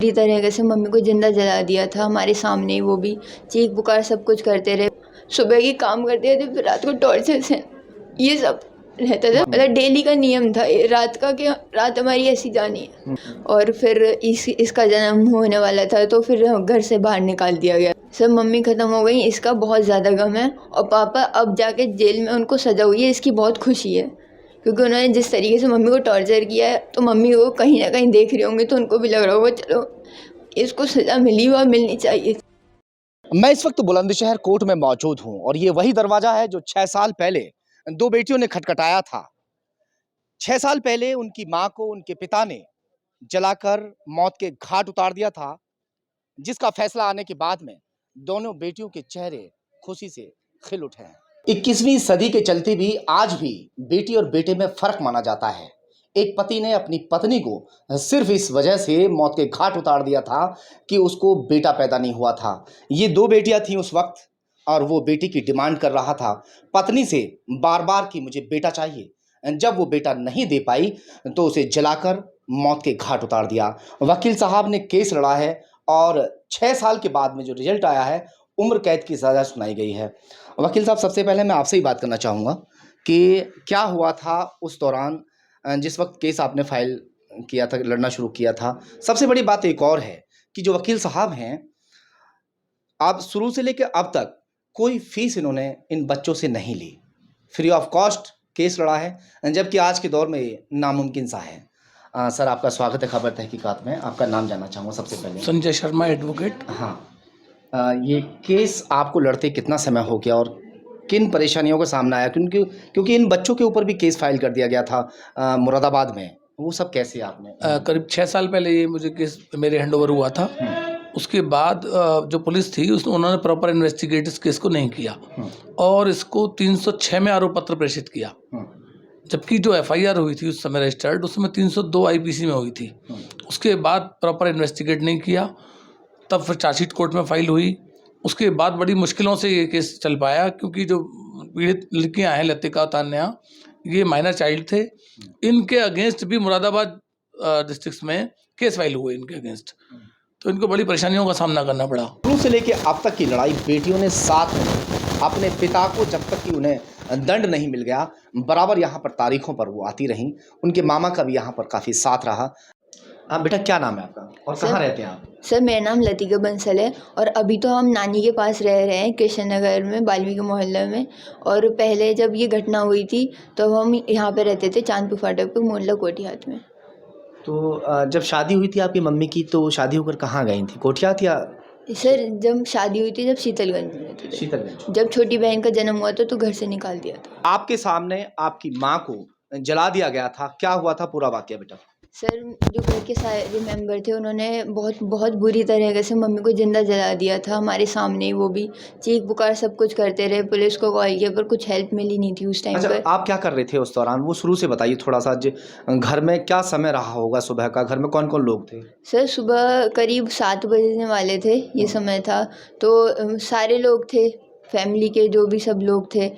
पूरी तरीके से मम्मी को जिंदा जला दिया था हमारे सामने ही, वो भी चीख पुकार सब कुछ करते रहे। सुबह की काम करते थे, फिर रात को टॉर्चर से ये सब रहता था। मतलब डेली का नियम था रात का, कि रात हमारी ऐसी जानी है। और फिर इसका जन्म होने वाला था, तो फिर घर से बाहर निकाल दिया गया। सब मम्मी ख़त्म हो गई, इसका बहुत ज़्यादा गम है। और पापा अब जाके जेल में उनको सज़ा हुई है, इसकी बहुत खुशी है, क्योंकि उन्होंने जिस तरीके से मम्मी को टॉर्चर किया है, तो मम्मी को कहीं ना कहीं देख रहे होंगे, तो उनको भी लग रहा होगा चलो इसको सज़ा मिली व मिलनी चाहिए। मैं इस वक्त बुलंदशहर कोर्ट में मौजूद हूं और ये वही दरवाजा है जो 6 साल पहले दो बेटियों ने खटखटाया था। 6 साल पहले उनकी मां को उनके पिता ने जलाकर मौत के घाट उतार दिया था, जिसका फैसला आने के बाद में दोनों बेटियों के चेहरे खुशी से खिल उठे हैं। 21वीं सदी के चलते भी आज भी बेटी और बेटे में फर्क माना जाता है। एक पति ने अपनी पत्नी को सिर्फ इस वजह से मौत के घाट उतार दिया था कि उसको बेटा पैदा नहीं हुआ था। ये दो बेटियां थीं उस वक्त और वो बेटी की डिमांड कर रहा था पत्नी से बार बार कि मुझे बेटा चाहिए। जब वो बेटा नहीं दे पाई तो उसे जलाकर मौत के घाट उतार दिया। वकील साहब ने केस लड़ा है और 6 साल के बाद में जो रिजल्ट आया है, उम्र कैद की सज़ा सुनाई गई है। वकील साहब, सबसे पहले मैं आपसे ही बात करना चाहूँगा कि क्या हुआ था उस दौरान जिस वक्त केस आपने फाइल किया था, लड़ना शुरू किया था। सबसे बड़ी बात एक और है कि जो वकील साहब हैं, आप शुरू से लेकर अब तक कोई फीस इन्होंने इन बच्चों से नहीं ली, फ्री ऑफ कॉस्ट केस लड़ा है, जबकि आज के दौर में ये नामुमकिन सा है। सर, आपका स्वागत है खबर तहकीकात में। आपका नाम जानना चाहूँगा सबसे पहले। संजय शर्मा, एडवोकेट। हाँ, ये केस आपको लड़ते कितना समय हो गया और किन परेशानियों का सामना आया? क्योंकि इन बच्चों के ऊपर भी केस फाइल कर दिया गया था मुरादाबाद में, वो सब कैसे आपने? करीब 6 साल पहले ये मुझे केस मेरे हैंडओवर हुआ था। उसके बाद जो पुलिस थी उन्होंने प्रॉपर इन्वेस्टिगेट इस केस को नहीं किया और इसको 306 में आरोप पत्र प्रेषित किया, जबकि जो एफआईआर हुई थी उस समय रजिस्टर्ड, उसमें 302 आईपीसी में हुई थी। उसके बाद प्रॉपर इन्वेस्टिगेट नहीं किया, तब फिर चार्जशीट कोर्ट में फाइल हुई। उसके बाद बड़ी मुश्किलों से ये केस चल पाया, क्योंकि जो पीड़ित लड़कियाँ हैं लतिका और तान्या, ये माइनर चाइल्ड थे। इनके अगेंस्ट भी मुरादाबाद डिस्ट्रिक्ट में केस फाइल हुए इनके अगेंस्ट, तो इनको बड़ी परेशानियों का सामना करना पड़ा। शुरू से लेके अब तक की लड़ाई बेटियों ने साथ में अपने पिता को, जब तक कि उन्हें दंड नहीं मिल गया, बराबर यहाँ पर तारीखों पर वो आती रहीं। उनके मामा का भी यहाँ पर काफ़ी साथ रहा। बेटा, क्या नाम है आपका और कहाँ रहते हैं आप? सर, मेरा नाम लतिका बंसल है और अभी तो हम नानी के पास रह रहे हैं, कृष्ण नगर में, वाल्मीकि मोहल्ले में। और पहले जब ये घटना हुई थी तो हम यहाँ पे रहते थे, चांदपुर फाटक पे, मोहल्ला कोठियात में। तो जब शादी हुई थी आपकी मम्मी की, तो शादी होकर कहाँ गई थी? कोठियात या? सर, जब शादी हुई थी जब शीतलगंज में रहते थे। शीतलगंज। जब छोटी बहन का जन्म हुआ था तो घर से निकाल दिया था। आपके सामने आपकी माँ को जला दिया गया था, क्या हुआ था पूरा वाकया बेटा? सर, जो घर के सारे मेंबर थे उन्होंने बहुत बहुत बुरी तरीके से मम्मी को जिंदा जला दिया था हमारे सामने ही। वो भी चीख पुकार सब कुछ करते रहे, पुलिस को कॉल किया पर कुछ हेल्प मिली नहीं थी उस टाइम अच्छा, पर। आप क्या कर रहे थे उस दौरान? वो शुरू से बताइए थोड़ा सा। घर में क्या समय रहा होगा सुबह का? घर में कौन कौन लोग थे? सर, सुबह करीब 7 बजने वाले थे, ये समय था। तो सारे लोग थे, फैमिली के जो भी सब लोग थे।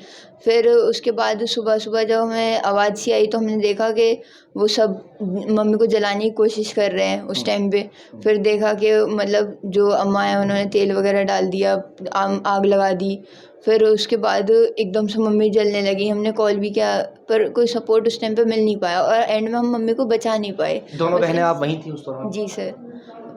फिर उसके बाद सुबह सुबह जब हमें आवाज़ सी आई तो हमने देखा कि वो सब मम्मी को जलाने की कोशिश कर रहे हैं उस टाइम पे। फिर देखा कि मतलब जो अम्मा है उन्होंने तेल वगैरह डाल दिया, आग लगा दी। फिर उसके बाद एकदम से मम्मी जलने लगी। हमने कॉल भी किया पर कोई सपोर्ट उस टाइम पे मिल नहीं पाया और एंड में हम मम्मी को बचा नहीं पाए। दोनों बहनें आप वहीं थी उस दौरान? जी सर,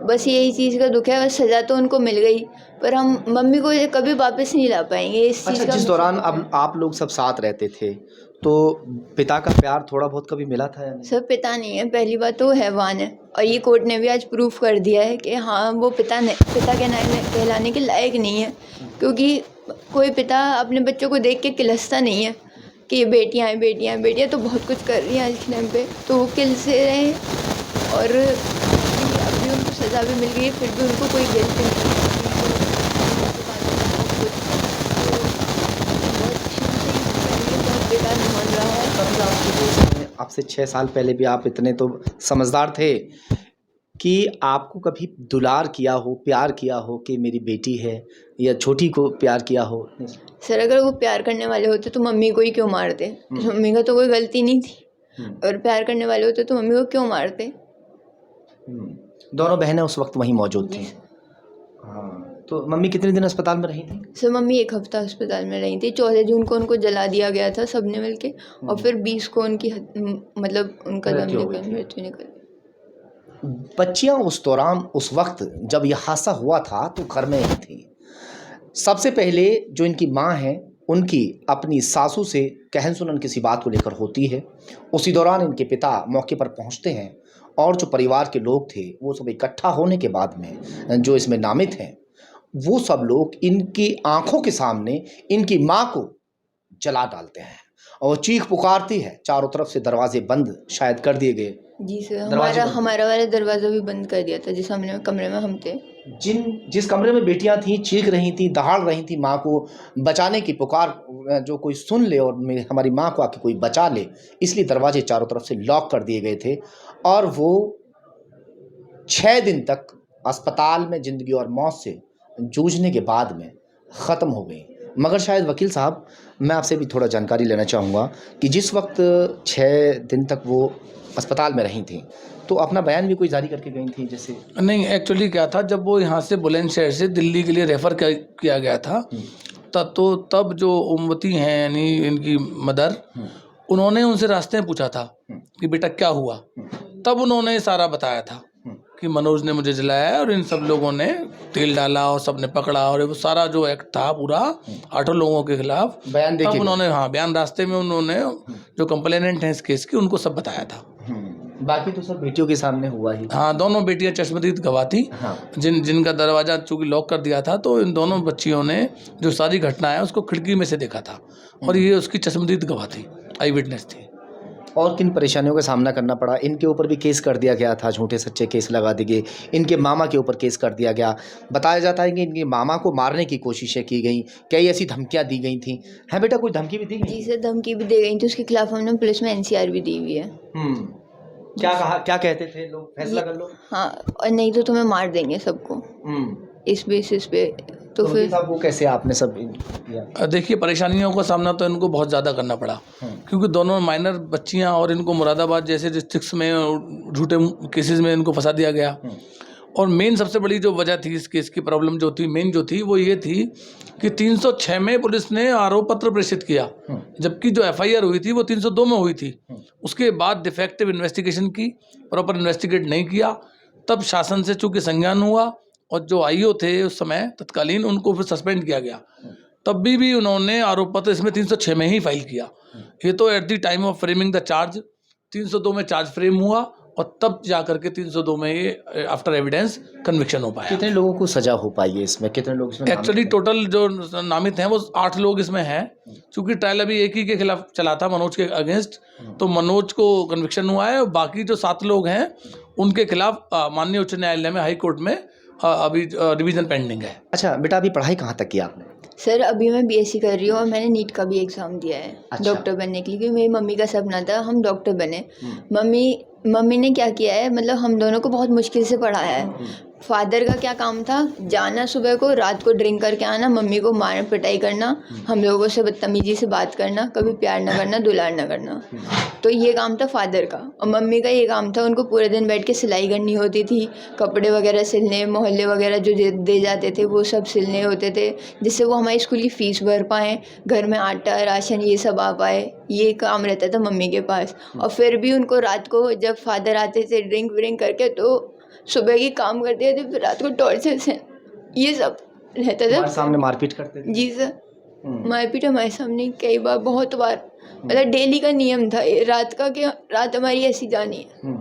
बस यही चीज़ का दुख है। बस सज़ा तो उनको मिल गई पर हम मम्मी को कभी वापस नहीं ला पाएंगे इस चीज़ अच्छा, का। जिस दौरान अब आप लोग सब साथ रहते थे, तो पिता का प्यार थोड़ा बहुत कभी मिला था या नहीं? सर, पिता नहीं है, पहली बात तो वो हैवान है और ये कोर्ट ने भी आज प्रूफ कर दिया है कि हाँ वो पिता कहलाने के लायक नहीं है। क्योंकि कोई पिता अपने बच्चों को देख के किलसता नहीं है कि ये बेटियाँ हैं, बेटियाँ हैं। बेटियाँ तो बहुत कुछ कर रही हैं आज के टाइम पे, तो वो किल से रहे हैं। और अभी उनको सज़ा भी मिल गई है, फिर भी उनको कोई गिल्ट नहीं है। बेकार मान रहा है। आपसे 6 साल पहले भी आप इतने तो समझदार थे कि आपको कभी दुलार किया हो, प्यार किया हो कि मेरी बेटी है, या छोटी को प्यार किया हो? सर, अगर वो प्यार करने वाले होते तो मम्मी को ही क्यों मारते? मम्मी का तो कोई गलती नहीं थी। और प्यार करने वाले होते तो मम्मी को क्यों मारते? दोनों बहनें उस वक्त वहीं मौजूद थी। हाँ, तो मम्मी कितने दिन अस्पताल में रही थी? सर मम्मी एक हफ्ता अस्पताल में रही थी। 14 जून को उनको जला दिया गया था सबने मिलके, और फिर 20 को उनकी मतलब उनका दम मृत्यु निकल। बच्चियां उस दौरान, उस वक्त जब यह हादसा हुआ था तो घर में ही थी। सबसे पहले जो इनकी माँ है, उनकी अपनी सासू से कहन सुनन किसी बात को लेकर होती है। उसी दौरान इनके पिता मौके पर पहुंचते हैं और जो परिवार के लोग थे वो सब इकट्ठा होने के बाद में जो इसमें नामित हैं, वो सब लोग इनकी आंखों के सामने इनकी माँ को जला डालते हैं और चीख पुकारती है। चारों तरफ से दरवाजे बंद शायद कर दिए गए। जी सर, हमारा वाला दरवाज़ा भी बंद कर दिया था जिस कमरे में हम थे। जिस कमरे में बेटियां थीं, चीख रही थीं, दहाड़ रही थीं, माँ को बचाने की पुकार, जो कोई सुन ले और हमारी माँ को आके कोई बचा ले, इसलिए दरवाजे चारों तरफ से लॉक कर दिए गए थे। और वो 6 दिन तक अस्पताल में ज़िंदगी और मौत से जूझने के बाद में ख़त्म हो गई। मगर शायद वकील साहब, मैं आपसे भी थोड़ा जानकारी लेना चाहूँगा कि जिस वक्त 6 दिन तक वो अस्पताल में रही थी, तो अपना बयान भी कोई जारी करके गई थी जैसे? नहीं, एक्चुअली क्या था, जब वो यहाँ से बुलंदशहर से दिल्ली के लिए रेफ़र किया गया था, तब जो उम्मती हैं यानी इनकी मदर, उन्होंने उनसे रास्ते में पूछा था कि बेटा क्या हुआ। तब उन्होंने सारा बताया था कि मनोज ने मुझे जलाया है और इन सब लोगों ने तेल डाला और सब ने पकड़ा, और वो सारा जो एक्ट था पूरा 8 लोगों के खिलाफ बयान देके उन्होंने, हाँ, बयान रास्ते में उन्होंने जो कंप्लेनेंट हैं इस केस की उनको सब बताया था। बाकी तो सब बेटियों के सामने हुआ ही। हाँ, दोनों बेटियां चश्मदीद गवाह थी। हाँ। जिनका दरवाज़ा चूँकि लॉक कर दिया था, तो इन दोनों बच्चियों ने जो सारी घटना है उसको खिड़की में से देखा था, और ये उसकी चश्मदीद गवाह थी, आई विटनेस थी। और किन परेशानियों का सामना करना पड़ा? इनके ऊपर भी केस कर दिया गया था, झूठे सच्चे केस लगा दिए गए। इनके मामा के ऊपर केस कर दिया गया। बताया जाता है कि इनके मामा को मारने की कोशिशें की गई, कई ऐसी धमकियां दी गई थी। है बेटा, कोई धमकी भी दी गई? जी सर, धमकी भी दी गई थी। उसके खिलाफ हमने पुलिस में NCR भी दी हुई है। क्या कहा, क्या कहते थे लोग? फैसला कर लो। हाँ, और नहीं तो तुम्हें मार देंगे सबको, इस बेसिस पे। तो फिर साहब वो कैसे आपने सब किया? देखिए, परेशानियों का सामना तो इनको बहुत ज़्यादा करना पड़ा, क्योंकि दोनों माइनर बच्चियां और इनको मुरादाबाद जैसे डिस्ट्रिक्ट्स में झूठे केसेस में इनको फंसा दिया गया। और मेन सबसे बड़ी जो वजह थी इस केस की, प्रॉब्लम जो थी, मेन जो थी, वो ये थी कि 306 में पुलिस ने आरोप पत्र प्रेषित किया, जबकि जो FIR हुई थी वो 302 में हुई थी। उसके बाद डिफेक्टिव इन्वेस्टिगेशन की, प्रॉपर इन्वेस्टिगेट नहीं किया। तब शासन से चूँकि संज्ञान हुआ और जो IO थे उस समय तत्कालीन, उनको फिर सस्पेंड किया गया। तब भी उन्होंने आरोप पत्र इसमें 306 में ही फाइल किया। ये तो at the time of framing the charge 302 में चार्ज फ्रेम हुआ, और तब जा करके 302 में ये आफ्टर एविडेंस कन्विक्शन हो पाया। कितने लोगों को सजा हो पाई है इसमें? कितने लोग इसमें? एक्चुअली टोटल जो नामित हैं वो 8 लोग इसमें हैं। चूँकि ट्रायल अभी एक ही के खिलाफ चला था, मनोज के अगेंस्ट, तो मनोज को कन्विक्शन हुआ है। और बाकी जो 7 लोग हैं उनके खिलाफ माननीय उच्च न्यायालय में, हाई कोर्ट में अभी रिवीजन पेंडिंग है। अच्छा बेटा, अभी पढ़ाई कहाँ तक की आपने? सर अभी मैं BSc कर रही हूँ, और मैंने नीट का भी एग्ज़ाम दिया है। अच्छा। डॉक्टर बनने के लिए, क्योंकि मेरी मम्मी का सपना था हम डॉक्टर बने। मम्मी ने क्या किया है, मतलब हम दोनों को बहुत मुश्किल से पढ़ाया है। फादर का क्या काम था, जाना सुबह को, रात को ड्रिंक करके आना, मम्मी को मार पिटाई करना, हम लोगों से बदतमीजी से बात करना, कभी प्यार ना करना, दुलार ना करना। तो ये काम था फादर का। और मम्मी का ये काम था, उनको पूरे दिन बैठ के सिलाई करनी होती थी, कपड़े वगैरह सिलने, मोहल्ले वगैरह जो दे जाते थे वो सब सिलने होते थे, जिससे वो हमारी स्कूल की फ़ीस भर पाएँ, घर में आटा राशन ये सब आ पाए। ये काम रहता था मम्मी के पास। और फिर भी उनको रात को जब फादर आते थे ड्रिंक व्रिंक करके, तो सुबह की काम करते थे, फिर रात को टॉर्चर से ये सब रहता था। सामने मारपीट करते थे? जी सर, मारपीट हमारे सामने कई बार, बहुत बार, मतलब डेली का नियम था रात का, कि रात हमारी ऐसी जानी है।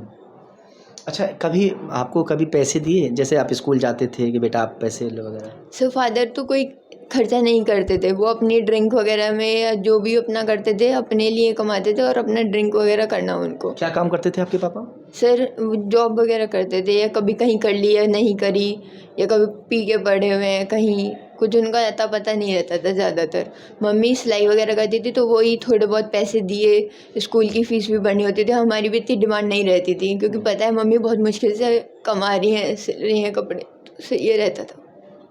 अच्छा, कभी आपको कभी पैसे दिए, जैसे आप स्कूल जाते थे कि बेटा आप पैसे लो वगैरह? सर फादर तो कोई खर्चा नहीं करते थे, वो अपनी ड्रिंक वगैरह में या जो भी अपना करते थे अपने लिए कमाते थे, और अपना ड्रिंक वगैरह करना उनको। क्या काम करते थे आपके पापा? सर जॉब वगैरह करते थे, या कभी कहीं कर ली या नहीं करी, या कभी पी के पड़े हुए हैं कहीं, कुछ उनका अता पता नहीं रहता था ज़्यादातर। मम्मी सिलाई वगैरह करती थी, तो वही थोड़े बहुत पैसे दिए, स्कूल की फ़ीस भी भरनी होती थी। हमारी भी इतनी डिमांड नहीं रहती थी, क्योंकि पता है मम्मी बहुत मुश्किल से कमा रही हैं, सिल रही हैं कपड़े, तो ये रहता था।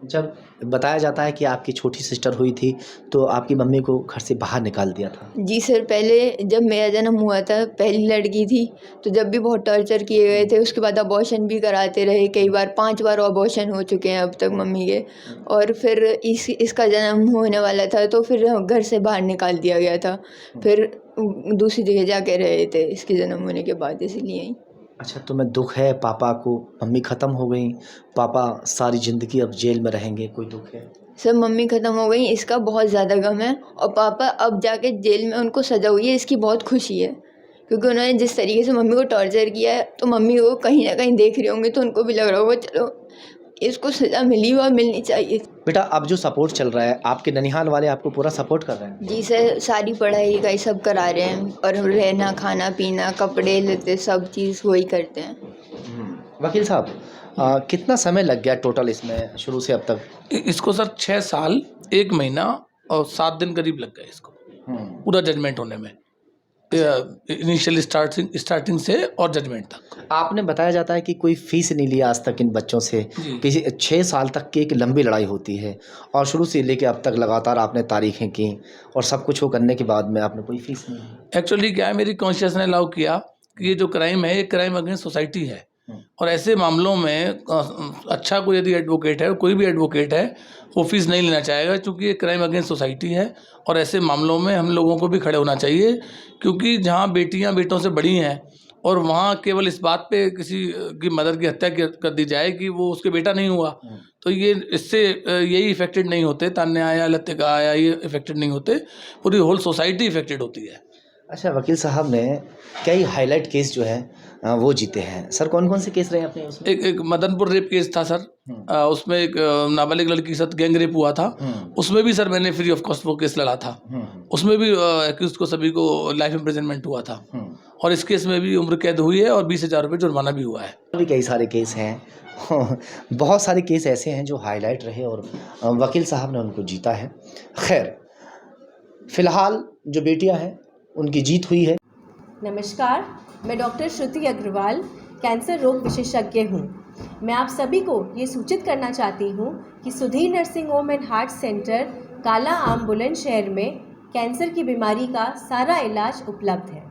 जब बताया जाता है कि आपकी छोटी सिस्टर हुई थी तो आपकी मम्मी को घर से बाहर निकाल दिया था। जी सर, पहले जब मेरा जन्म हुआ था, पहली लड़की थी, तो जब भी बहुत टॉर्चर किए गए थे। उसके बाद अबॉर्शन भी कराते रहे, कई बार 5 बार अबॉर्शन हो चुके हैं अब तक मम्मी के। और फिर इसका जन्म होने वाला था तो फिर घर से बाहर निकाल दिया गया था। फिर दूसरी जगह जाके रहे थे इसके जन्म होने के बाद, इसलिए। अच्छा, तुम्हें दुख है पापा को, मम्मी ख़त्म हो गई, पापा सारी ज़िंदगी अब जेल में रहेंगे, कोई दुख है? सब मम्मी ख़त्म हो गई, इसका बहुत ज़्यादा गम है। और पापा अब जाके जेल में उनको सज़ा हुई है, इसकी बहुत खुशी है। क्योंकि उन्होंने जिस तरीके से मम्मी को टॉर्चर किया है, तो मम्मी को कहीं ना कहीं देख रहे होंगे तो उनको भी लग रहा होगा चलो इसको सज़ा मिली और मिलनी चाहिए। बेटा, अब जो सपोर्ट चल रहा है, आपके ननिहाल वाले आपको पूरा सपोर्ट कर रहे हैं? जी सर, सारी पढ़ाई का सब करा रहे हैं और रहना खाना पीना कपड़े लेते सब चीज़ वही करते हैं। वकील साहब, कितना समय लग गया टोटल इसमें शुरू से अब तक? इसको सर 6 साल 1 महीना और 7 दिन करीब लग गए इसको पूरा जजमेंट होने में, इनिशियल स्टार्टिंग से और जजमेंट तक। आपने बताया जाता है कि कोई फीस नहीं लिया आज तक इन बच्चों से। किसी 6 साल तक की एक लंबी लड़ाई होती है और शुरू से लेके अब तक लगातार आपने तारीखें की और सब कुछ वो करने के बाद में आपने कोई फीस नहीं ली। एक्चुअली क्या है, मेरी कॉन्शियस ने अलाउ किया कि ये जो क्राइम है ये क्राइम अगेंस्ट सोसाइटी है। और ऐसे मामलों में अच्छा कोई यदि एडवोकेट है, कोई भी एडवोकेट है, वो फीस नहीं लेना चाहेगा, क्योंकि ये क्राइम अगेंस्ट सोसाइटी है। और ऐसे मामलों में हम लोगों को भी खड़े होना चाहिए, क्योंकि जहाँ बेटियाँ बेटों से बड़ी हैं और वहाँ केवल इस बात पे किसी की मदर की हत्या कर दी जाए कि वो उसके बेटा नहीं हुआ, तो ये इससे यही इफेक्टेड नहीं होते, तान्या आया लत्तेका आया, ये इफेक्टेड नहीं होते, पूरी होल सोसाइटी इफेक्टेड होती है। अच्छा, वकील साहब ने कई हाईलाइट केस जो है वो जीते हैं। सर, कौन कौन से केस रहे अपने उसमें? एक मदनपुर रेप केस था सर, उसमें एक नाबालिग लड़की के साथ गैंग रेप हुआ था। उसमें भी सर मैंने फ्री ऑफ कॉस्ट वो केस लड़ा था। उसमें भी एक्यूज को सभी को लाइफ इम्प्रिजनमेंट हुआ था। और इस केस में भी उम्र कैद हुई है और 20,000 रुपये जुर्माना भी हुआ है। भी कई सारे केस हैं बहुत सारे केस ऐसे हैं जो हाईलाइट रहे और वकील साहब ने उनको जीता है। खैर, फिलहाल जो बेटियां हैं उनकी जीत हुई है। नमस्कार, मैं डॉक्टर श्रुति अग्रवाल, कैंसर रोग विशेषज्ञ हूँ। मैं आप सभी को ये सूचित करना चाहती हूँ कि Sudhir nursing home and heart centre काला आम बुलंदशहर में कैंसर की बीमारी का सारा इलाज उपलब्ध है।